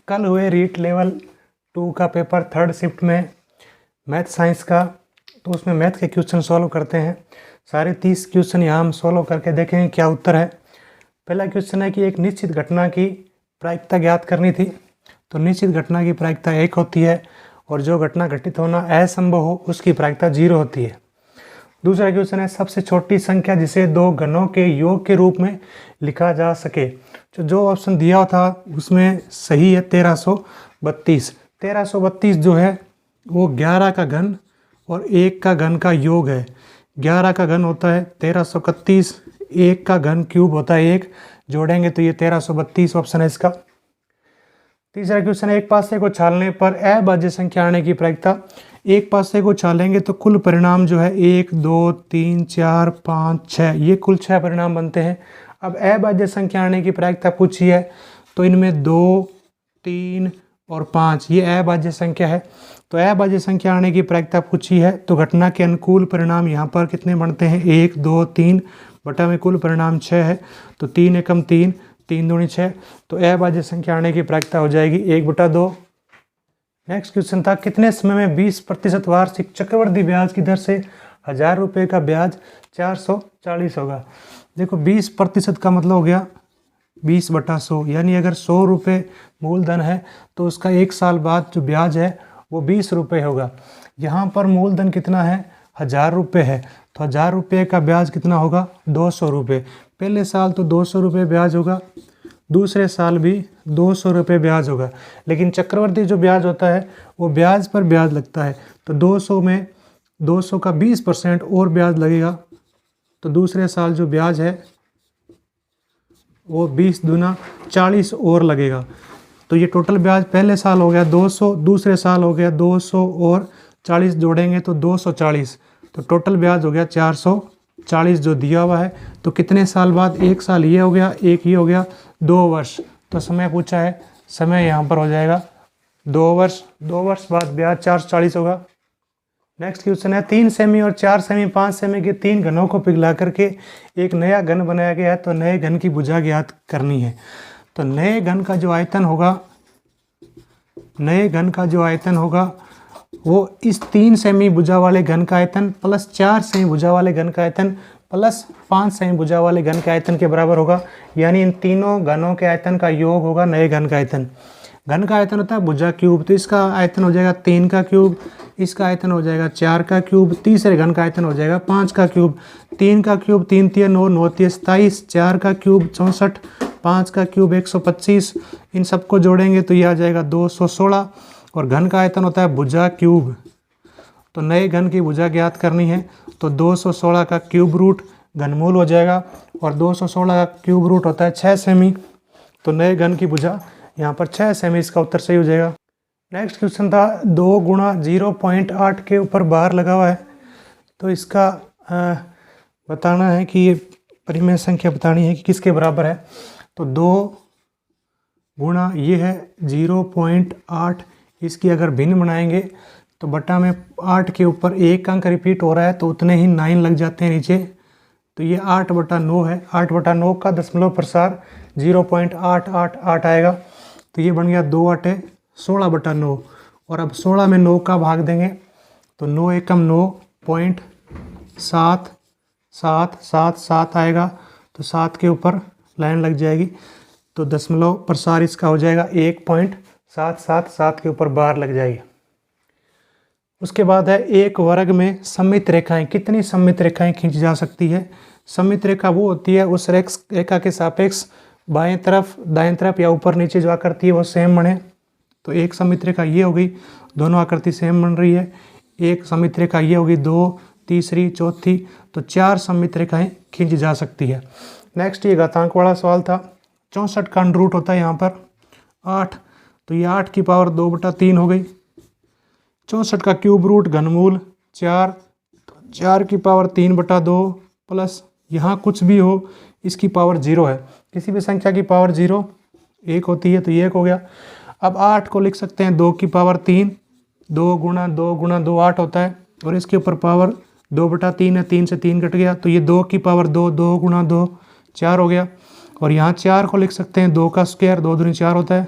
कल हुए रीट लेवल 2 का पेपर थर्ड शिफ्ट में मैथ साइंस का, तो उसमें मैथ के क्वेश्चन सॉल्व करते हैं। सारे 30 क्वेश्चन यहाँ हम सॉल्व करके देखेंगे क्या उत्तर है। पहला क्वेश्चन है कि एक निश्चित घटना की प्रायिकता ज्ञात करनी थी। तो निश्चित घटना की प्रायिकता 1 होती है और जो घटना घटित होना असंभव हो उसकी प्रायिकता 0 होती है। दूसरा क्वेश्चन है सबसे छोटी संख्या जिसे दो घनों के योग के रूप में लिखा जा सके। जो ऑप्शन दिया था उसमें सही है 1332। 1332 जो है वो 11 का घन और 1 का घन का योग है। 11 का घन होता है 1331, 1 का घन क्यूब होता है 1, जोड़ेंगे तो ये 1332 ऑप्शन है इसका। तीसरा क्वेश्चन है एक पासे को छालने पर अभाज्य संख्या आने की प्रायिकता। एक पासे को छालेंगे तो कुल परिणाम जो है 1, 2, 3, 4, 5, 6, ये कुल 6 परिणाम बनते हैं। अब अभाज्य संख्या आने की प्रायिकता पूछी है तो इनमें 2, 3 और 5 ये अभाज्य संख्या है। तो अभाज्य संख्या आने की प्रायिकता पूछी है तो घटना के अनुकूल परिणाम यहाँ पर कितने बनते हैं 1, 2, 3 बटा में कुल परिणाम 6 है तो 3 एकम 3, 3 दूनी 6, तो अभाज्य संख्या आने की प्रायिकता हो जाएगी 1/2। नेक्स्ट क्वेश्चन था कितने समय में 20% वार्षिक चक्रवृद्धि ब्याज की दर से 1000 रुपये का ब्याज 440 होगा। देखो 20% का मतलब हो गया 20/100, यानी अगर 100 रुपये मूलधन है तो उसका 1 साल बाद जो ब्याज है वो 20 रुपये होगा। यहाँ पर मूलधन कितना है 1000 रुपये है तो 1000 रुपये का ब्याज कितना होगा 200 रुपये। पहले साल तो 200 रुपये ब्याज होगा, दूसरे साल भी 200 रुपये ब्याज होगा। लेकिन चक्रवृद्धि जो ब्याज होता है वो ब्याज पर ब्याज लगता है तो 200 में 200 का 20% और ब्याज लगेगा तो दूसरे साल जो ब्याज है वो 20 दूना 40 और लगेगा। तो ये टोटल ब्याज पहले साल हो गया 200, दूसरे साल हो गया 200 और 40 जोड़ेंगे तो 240, तो टोटल ब्याज हो गया 440 जो दिया हुआ है। तो कितने साल बाद, एक साल ये हो गया, एक ये हो गया, 2 वर्ष। तो समय पूछा है, समय यहाँ पर हो जाएगा 2 वर्ष। 2 वर्ष बाद ब्याज 440 होगा। नेक्स्ट क्वेश्चन है 3 सेमी और 4 सेमी 5 सेमी के 3 घनों को पिघला करके एक नया घन बनाया गया है तो नए घन की भुजा ज्ञात करनी है। तो नए घन का जो आयतन होगा वो इस 3 सेमी भुजा वाले घन का आयतन प्लस 4 सेमी भुजा वाले घन का आयतन प्लस 5 सेमी भुजा वाले घन के आयतन के बराबर होगा। यानी इन तीनों घनों के आयतन का योग होगा नए घन का आयतन। घन का आयतन होता है भुजा क्यूब, तो इसका आयतन हो जाएगा 3 का क्यूब, इसका आयतन हो जाएगा 4 का क्यूब, तीसरे घन का आयतन हो जाएगा 5 का क्यूब। 3 का क्यूब 3 × 9, 9 × 27, 4 का क्यूब 64, 5 का क्यूब 125, इन सबको जोड़ेंगे तो ये आ जाएगा 216। और घन का आयतन होता है भुजा क्यूब, तो नए घन की भुजा ज्ञात करनी है तो 216 का क्यूब रूट घनमूल हो जाएगा और 216 का क्यूब रूट होता है 6 सेमी, तो नए घन की भुजा यहाँ पर 6 सेमी, इसका उत्तर सही हो जाएगा। नेक्स्ट क्वेश्चन था 2 × 0.8 के ऊपर बार लगा हुआ है तो इसका बताना है कि ये परिमेय संख्या बतानी है कि किसके बराबर है। तो 2 गुणा ये है 0.8, इसकी अगर भिन्न बनाएंगे तो बटा में 8 के ऊपर 1 अंक रिपीट हो रहा है तो उतने ही 9 लग जाते हैं नीचे, तो ये 8/9 है। 8/9 का दशमलव प्रसार 0.888 आएगा तो ये बन गया 2 8 16/9। और अब 16 में 9 का भाग देंगे तो 9 एकम 9.77777 आएगा तो 7 के ऊपर लाइन लग जाएगी तो दशमलव प्रसार इसका हो जाएगा 1.777 के ऊपर बार लग जाएगी। उसके बाद है एक वर्ग में सममित रेखाएं, कितनी सममित रेखाएं खींची जा सकती है। सममित रेखा वो होती है उस रेखा के सापेक्ष बाएं तरफ दाएं तरफ या ऊपर नीचे जो आकृति है वो सेम बने। तो एक सममित रेखा ये हो गई, दोनों आकृति सेम बन रही है। एक सममित रेखा ये होगी, 2, तीसरी, चौथी, तो 4 सममित रेखाएं खींची जा सकती है। नेक्स्ट ये घातांक वाला सवाल था। 64 का अंडर रूट होता है यहाँ पर 8, तो ये 8 की पावर 2/3 हो गई। 64 का क्यूब रूट घनमूल 4, तो 4 की पावर 3/2 प्लस यहाँ कुछ भी हो इसकी पावर 0 है। किसी भी संख्या की पावर 0 1 होती है तो ये 1 हो गया। अब 8 को लिख सकते हैं 2 की पावर 3, 2 × 2 × 2 8 होता है और इसके ऊपर पावर 2/3 है, 3 से 3 कट गया तो ये 2 की पावर 2, 2 × 2 4 हो गया। और यहाँ 4 को लिख सकते हैं 2 का स्क्वायर, 2 दूनी 4 होता है,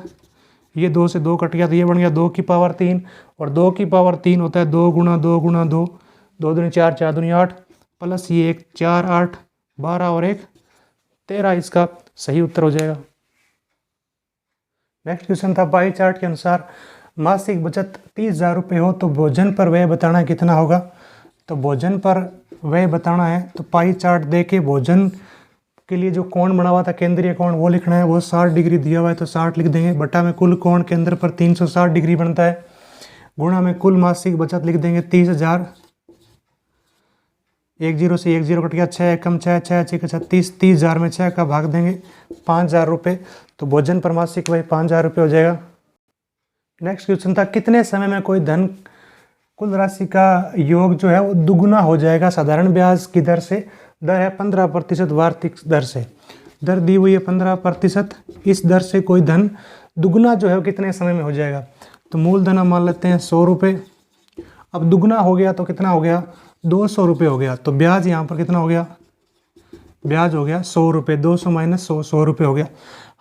ये 2 से 2 कट गया तो ये बन गया 2 की पावर 3, और 2 की पावर 3 होता है 2 गुणा 2 गुणा 2, 2 दूनी 4, 4 दूनी 8, प्लस ये एक 4 8 12 और एक 13, इसका सही उत्तर हो जाएगा। नेक्स्ट क्वेश्चन था पाई चार्ट के अनुसार मासिक बचत 30,000 रुपये हो तो भोजन पर व्यय बताना कितना होगा। तो भोजन पर व्यय बताना है तो पाई चार्ट दे के भोजन के लिए जो कोण बना हुआ था केंद्रीय कोण वो लिखना है, वो 60 डिग्री दिया हुआ है तो 60 लिख देंगे, बटा में कुल कोण केंद्र पर 360 डिग्री बनता है, गुणा में कुल मासिक बचत लिख देंगे 30,000, 10 से 10 कट गया, 6 कम 6 6 6 36, 30,000 में 6 का भाग देंगे 5,000 रुपये, तो भोजन पर मासिक व्यय 5,000 रुपये हो जाएगा। नेक्स्ट क्वेश्चन था कितने समय में कोई धन कुल राशि का योग जो है वो दुगुना हो जाएगा साधारण ब्याज की दर से। दर है 15% वार्षिक दर से, दर दी हुई है 15%, इस दर से कोई धन दुगुना जो है वो कितने समय में हो जाएगा। तो मूलधन हम मान लेते हैं 100 रुपये, अब दुगुना हो गया तो कितना हो गया 200 रुपये हो गया, तो ब्याज यहाँ पर कितना हो गया, ब्याज हो गया 100 रुपये, 200 माइनस 100, 100 रुपये हो गया।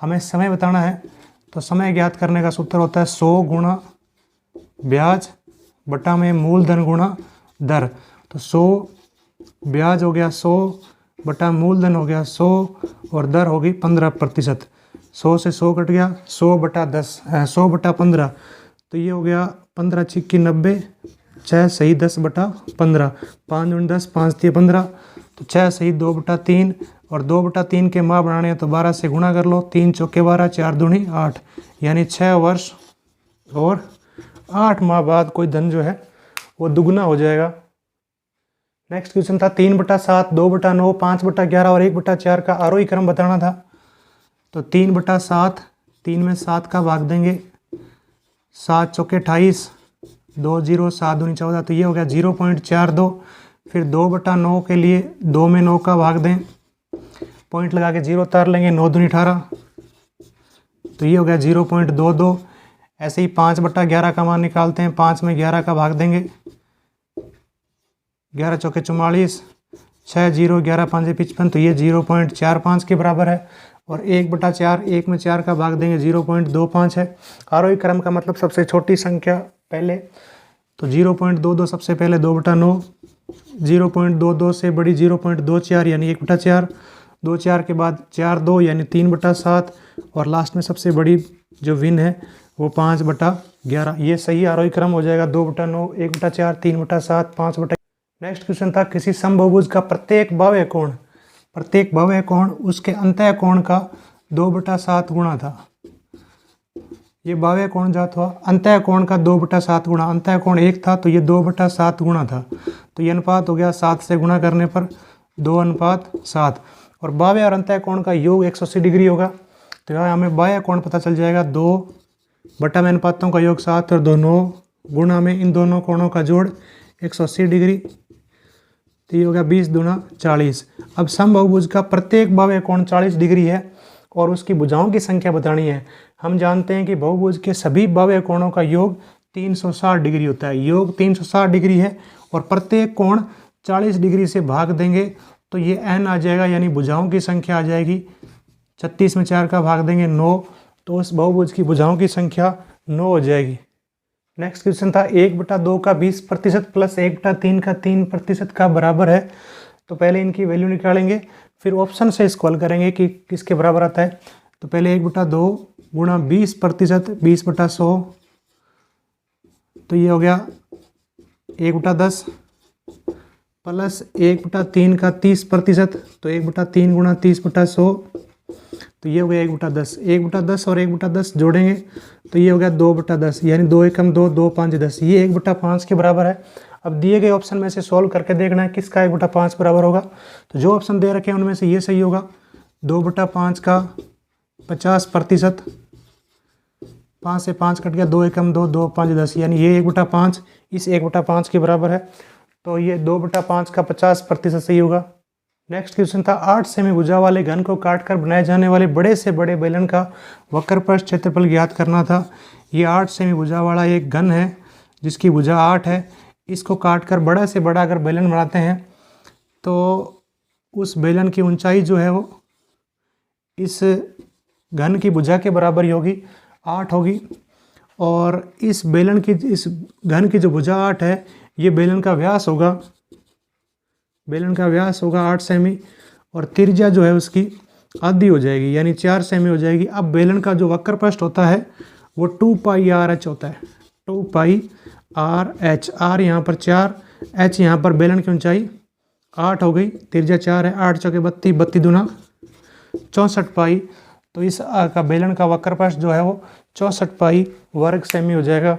हमें समय बताना है तो समय ज्ञात करने का सूत्र होता है 100 गुणा ब्याज बटा में मूलधन गुणा दर, तो 100 ब्याज हो गया 100 बटा मूलधन हो गया 100 और दर होगी 15%, 100 से 100 कट गया, 100 बटा 10 100 बटा 15, तो ये हो गया 15 छिक्की 90, 6 सही 10 बटा 15, 5 दूनी 10 5 3 15, तो 6 सही 2 बटा 3, और 2 बटा 3 के माह बनाने हैं तो 12 से गुणा कर लो, 3 चौके 12, 4 दूनी 8, यानी 6 वर्ष और 8 माह बाद कोई धन जो है वो दुगुना हो जाएगा। नेक्स्ट क्वेश्चन था 3 बटा 7, 2 बटा 9, 5 बटा 11 और 1 बटा 4 का आरोही क्रम बताना था। तो 3 बटा 7, 3 में 7 का भाग देंगे, 7 चौके 28, 2 0 7 दूनी 14, तो ये हो गया 0.42। फिर 2 बटा 9 के लिए 2 में 9 का भाग दें, पॉइंट लगा के 0 उतार लेंगे, 9 दूनी 18, तो ये हो गया 0.22। ऐसे ही 5 बटा 11 का मान निकालते हैं, 5 में 11 का भाग देंगे, 11 चौके 44, 6 0 11 5 55, तो ये 0.45 के बराबर है। और 1 बटा 4, 1 में 4 का भाग देंगे 0.25 है। आरोही क्रम का मतलब सबसे छोटी संख्या पहले, तो 0.22 सबसे पहले, 2 बटा 9, 0.22 से बड़ी 0.24 यानी 1 बटा 4, 2 4 के बाद 4 2 यानी 3 बटा 7, और लास्ट में सबसे बड़ी जो विन है वो 5 बटा 11। ये सही आरोही क्रम हो जाएगा, 2 बटा 9, 1 बटा 4, 3 बटा 7, 5 बटा। नेक्स्ट क्वेश्चन था किसी समबाहुभुज का प्रत्येक बाह्य कोण उसके अंतः कोण का 2 बटा 7 गुणा था। ये बाह्य कोण जात हुआ, अंतः कोण का 2 बटा 7 गुणा, अंतः कोण 1 था तो ये 2 बटा 7 गुणा था, तो ये अनुपात हो गया 7 से गुणा करने पर 2:7। और बाह्य और अंतः कोण का योग 180 डिग्री होगा, तो यहाँ हमें बाह्य कोण पता चल जाएगा 2 बटा में अनुपातों का योग 7 और 2 9 गुणा में इन दोनों कोणों का जोड़ 180 डिग्री, तो ये हो गया 20 दूना 40। अब समबाहुभुज का प्रत्येक बाह्य कोण 40 डिग्री है और उसकी भुजाओं की संख्या बतानी है। हम जानते हैं कि बहुभुज के सभी बाह्य कोणों का योग 360 डिग्री होता है, योग 360 डिग्री है और प्रत्येक कोण 40 डिग्री से भाग देंगे तो ये n आ जाएगा, यानी भुजाओं की संख्या आ जाएगी 36 में 4 का भाग देंगे 9, तो उस बहुभुज की भुजाओं की संख्या 9 हो जाएगी। नेक्स्ट क्वेश्चन था 1 बटा 2 का 20% प्लस 1 बटा 3 का 3% का बराबर है। तो पहले इनकी वैल्यू निकालेंगे, फिर ऑप्शन से इसको हल करेंगे कि किसके बराबर आता है। तो पहले 1 बटा 2 गुणा 20%, 20 बटा 100, तो ये हो गया 1 बटा 10 प्लस 1 बटा 3 का 30%, तो 1 बटा 3 गुणा 30 बटा 100, तो ये हो गया 1 बटा 10। 1 बटा 10 और 1 बटा 10 जोड़ेंगे तो ये हो गया 2 बटा 10, यानी 2 एकम 2, 2 5 10, ये 1 बटा 5 के बराबर है। अब दिए गए ऑप्शन में से सॉल्व करके देखना है किसका 1 बटा 5 बराबर होगा। तो जो ऑप्शन दे रखे हैं उनमें से ये सही होगा, 2 बटा 5 का 50%, 5 से 5 कट गया, 2 एकम 2, 2 5 10, यानी ये 1 बटा 5 इस 1 बटा 5 के बराबर है, तो ये 2 बटा 5 का 50% सही होगा। नेक्स्ट क्वेश्चन था 8 सेमी भुजा वाले घन को काटकर बनाए जाने वाले बड़े से बड़े बेलन का वक्रपृष्ठ क्षेत्रफल ज्ञात करना था। ये 8 सेमी भुजा वाला एक घन है जिसकी भुजा 8 है, इसको काटकर बड़ा से बड़ा अगर बेलन बनाते हैं तो उस बेलन की ऊंचाई जो है वो इस घन की भुजा के बराबर ही होगी। 8 होगी। और इस बेलन की, इस घन की जो भुजा 8 है, ये बेलन का व्यास होगा। बेलन का व्यास होगा 8 सेमी और त्रिज्या जो है उसकी आधी हो जाएगी, यानी 4 सेमी हो जाएगी। अब बेलन का जो वक्र पृष्ठ होता है वो 2 पाई आर एच होता है, 2 पाई आर एच। आर यहाँ पर 4, एच यहाँ पर बेलन की ऊंचाई 8 हो गई, त्रिज्या 4 है, 8 चौके 32, 32 दूना 64 पाई। तो इस का बेलन का वक्र पृष्ठ जो है वो 64 पाई वर्ग सेमी हो जाएगा।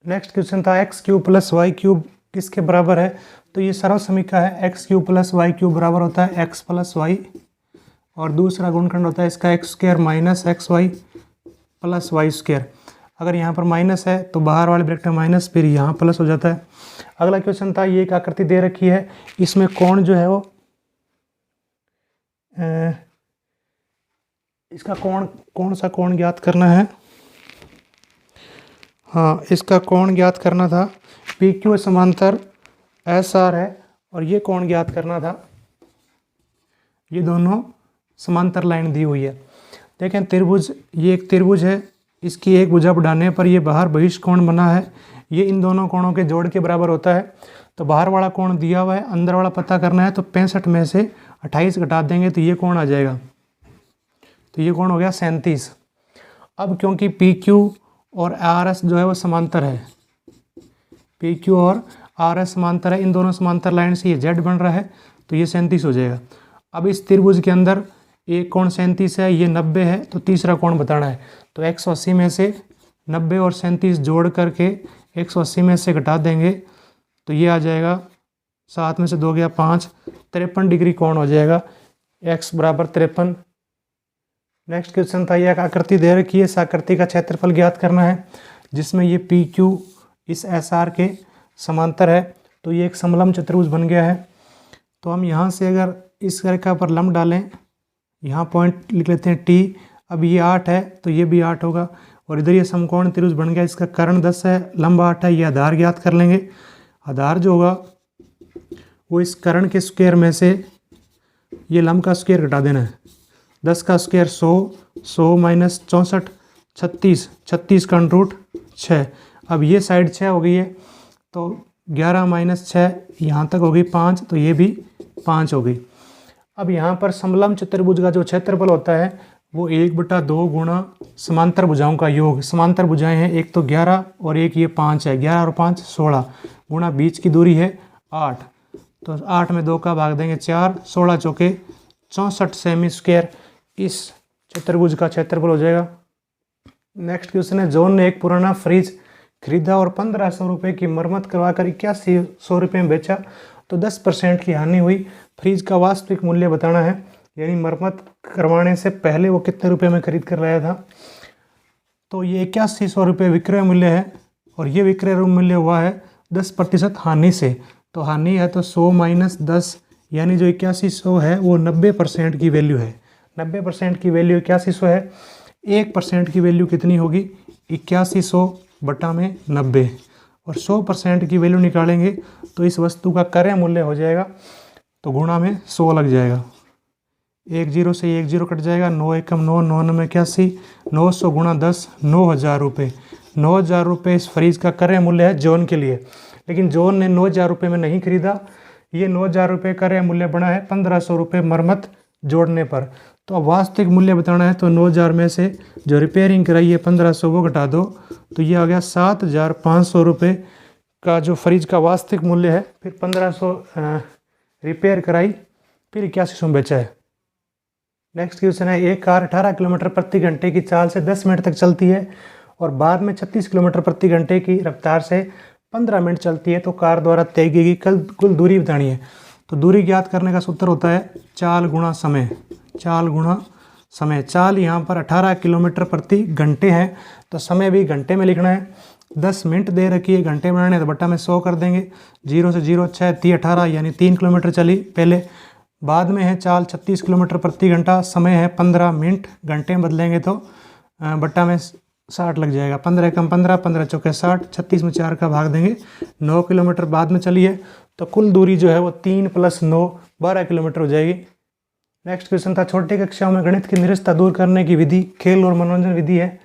नेक्स्ट क्वेश्चन था x cube plus y cube किसके बराबर है। तो ये सरल समीकरण है, x cube plus y cube बराबर होता है एक्स प्लस वाई, और दूसरा गुणनखंड होता है इसका x square minus x y plus y square. अगर यहाँ पर माइनस है तो बाहर वाले ब्रैकेट में माइनस, फिर यहाँ प्लस हो जाता है। अगला क्वेश्चन था, ये एक आकृति दे रखी है, इसमें कोण जो है वो इसका कोण, कौन सा कोण ज्ञात करना है। हाँ, इसका कोण ज्ञात करना था, पी क्यू समांतर एस आर है, और ये कोण ज्ञात करना था। ये दोनों समांतर लाइन दी हुई है। देखें त्रिभुज, ये एक त्रिभुज है, इसकी एक भुजा बढ़ाने पर ये बाहर बहिष्ठ कोण बना है, ये इन दोनों कोणों के जोड़ के बराबर होता है। तो बाहर वाला कोण दिया हुआ है, अंदर वाला पता करना है, तो 65 में से 28 घटा देंगे तो ये कोण आ जाएगा। तो ये कोण हो गया 37। अब क्योंकि पी क्यू और आर एस जो है वो समांतर है, पी क्यू और आर एस समांतर है, इन दोनों समांतर लाइन से ये जेड बन रहा है, तो ये 37 हो जाएगा। अब इस त्रिभुज के अंदर एक कोण 37 है, ये 90 है, तो तीसरा कोण बताना है। तो 180 में से 90 और 37 जोड़ करके 180 में से घटा देंगे तो ये आ जाएगा 7 में से 2 गया 5, 53 डिग्री कोण हो जाएगा, x बराबर 53। नेक्स्ट क्वेश्चन था, ये एक आकृति दे रखी है, इस आकृति का क्षेत्रफल ज्ञात करना है, जिसमें ये पी क्यू इस एस आर के समांतर है। तो ये एक समलंब चतुर्भुज बन गया है। तो हम यहाँ से अगर इस रेखा पर लंब डालें, यहाँ पॉइंट लिख लेते हैं टी। अब ये 8 है तो ये भी 8 होगा, और इधर ये समकोण त्रिभुज बन गया, इसका कर्ण 10 है, लंब 8 है, ये आधार ज्ञात कर लेंगे। आधार जो होगा वो इस कर्ण के स्क्वायर में से ये लंब का स्क्वायर घटा देना है। 10 का स्क्वायर 100, 100 माइनस 64 36, 36 का रूट 6। अब ये साइड 6 हो गई है, तो 11 माइनस 6 यहाँ तक हो गई 5, तो ये भी 5 हो गई। अब यहाँ पर समलंब चतुर्भुज का जो क्षेत्रफल होता है वो 1/2 गुणा समांतर भुजाओं का योग। समांतर भुजाएं हैं, एक तो 11 और एक ये 5 है, 11 और 5 16, गुणा बीच की दूरी है 8, तो 8 में 2 का भाग देंगे 4, 16 चौके 64 सेमी स्क्वायर इस चतुर्भुज का क्षेत्रफल हो जाएगा। नेक्स्ट क्वेश्चन है, जॉन ने एक पुराना फ्रिज खरीदा और 1500 रुपये की मरम्मत करवाकर 8100 रुपये में बेचा, तो 10% की हानि हुई। फ्रिज का वास्तविक मूल्य बताना है, यानी मरम्मत करवाने से पहले वो कितने रुपए में खरीद कर लाया था। तो ये 8100 रुपये विक्रय मूल्य है, और ये विक्रय मूल्य हुआ है 10% हानि से। तो हानि है तो 100 माइनस 10, यानी जो 8100 है वो 90% की वैल्यू है। 90% की वैल्यू 8100 है, 1% की वैल्यू कितनी होगी, 8100 बटा में 90, और 100% की वैल्यू निकालेंगे तो इस वस्तु का क्रय मूल्य हो जाएगा, तो गुणा में 100 लग जाएगा। 1 0 से 1 0 कट जाएगा, 9 एकम 9, 9 9 81, 900 गुणा 10, 9000 रुपये। 9000 रुपये इस फ्रिज का क्रय मूल्य है जॉन के लिए, लेकिन जॉन ने 9000 रुपये में नहीं खरीदा। ये 9000 रुपये क्रय मूल्य बना है 1500 रुपये मरम्मत जोड़ने पर। तो अब वास्तविक मूल्य बताना है, तो 9000 में से जो रिपेयरिंग कराई है 1500 वो घटा दो, तो ये आ गया 7500 रुपये का जो फ्रिज का वास्तविक मूल्य है। फिर 1500 रिपेयर कराई, फिर 8100 में बेचा है। नेक्स्ट क्वेश्चन है, एक कार 18 किलोमीटर प्रति घंटे की चाल से 10 मिनट तक चलती है और बाद में 36 किलोमीटर प्रति घंटे की रफ्तार से 15 मिनट चलती है, तो कार द्वारा तय की गई कुल दूरी बतानी है। तो दूरी ज्ञात करने का सूत्र होता है चाल गुणा समय। चाल गुणा समय, चाल यहाँ पर 18 किलोमीटर प्रति घंटे है, तो समय भी घंटे में लिखना है। 10 मिनट दे रखी है, घंटे बनाने तो बट्टा में 100 कर देंगे। 0 से 0 6 3 18, यानी 3 किलोमीटर चली पहले। बाद में है चाल 36 किलोमीटर प्रति घंटा, समय है 15 मिनट, घंटे में बदलेंगे तो बट्टा में 60 लग जाएगा। 15 कम 15, 15 चौके 60, 36 में 4 का भाग देंगे। 9 किलोमीटर बाद में चली है, तो कुल दूरी जो है वो 3 + 9 12 किलोमीटर हो जाएगी। नेक्स्ट क्वेश्चन था, छोटी कक्षाओं में गणित की निरस्ता दूर करने की विधि खेल और मनोरंजन विधि है।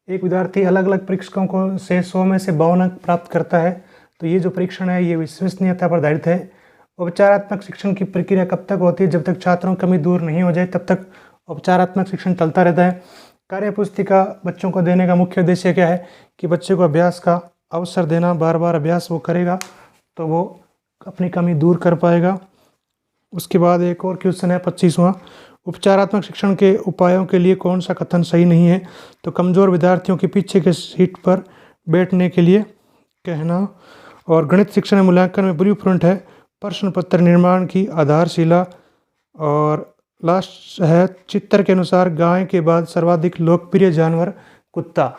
एक विद्यार्थी अलग अलग परीक्षकों को से 100 में से 52 अंक प्राप्त करता है, तो ये जो परीक्षण है ये विश्वसनीयता पर आधारित है। उपचारात्मक शिक्षण की प्रक्रिया कब तक होती है? जब तक छात्रों की कमी दूर नहीं हो जाए तब तक उपचारात्मक शिक्षण चलता रहता है। कार्य पुस्तिका बच्चों को देने का मुख्य उद्देश्य क्या है? कि बच्चे को अभ्यास का अवसर देना, बार बार अभ्यास वो करेगा तो वो अपनी कमी दूर कर पाएगा। उसके बाद एक और क्वेश्चन है 25वां, उपचारात्मक शिक्षण के उपायों के लिए कौन सा कथन सही नहीं है? तो कमज़ोर विद्यार्थियों के पीछे के सीट पर बैठने के लिए कहना। और गणित शिक्षण में मूल्यांकन में ब्लूप्रिंट है प्रश्न पत्र निर्माण की आधारशिला। और लास्ट है, चित्र के अनुसार गाय के बाद सर्वाधिक लोकप्रिय जानवर कुत्ता।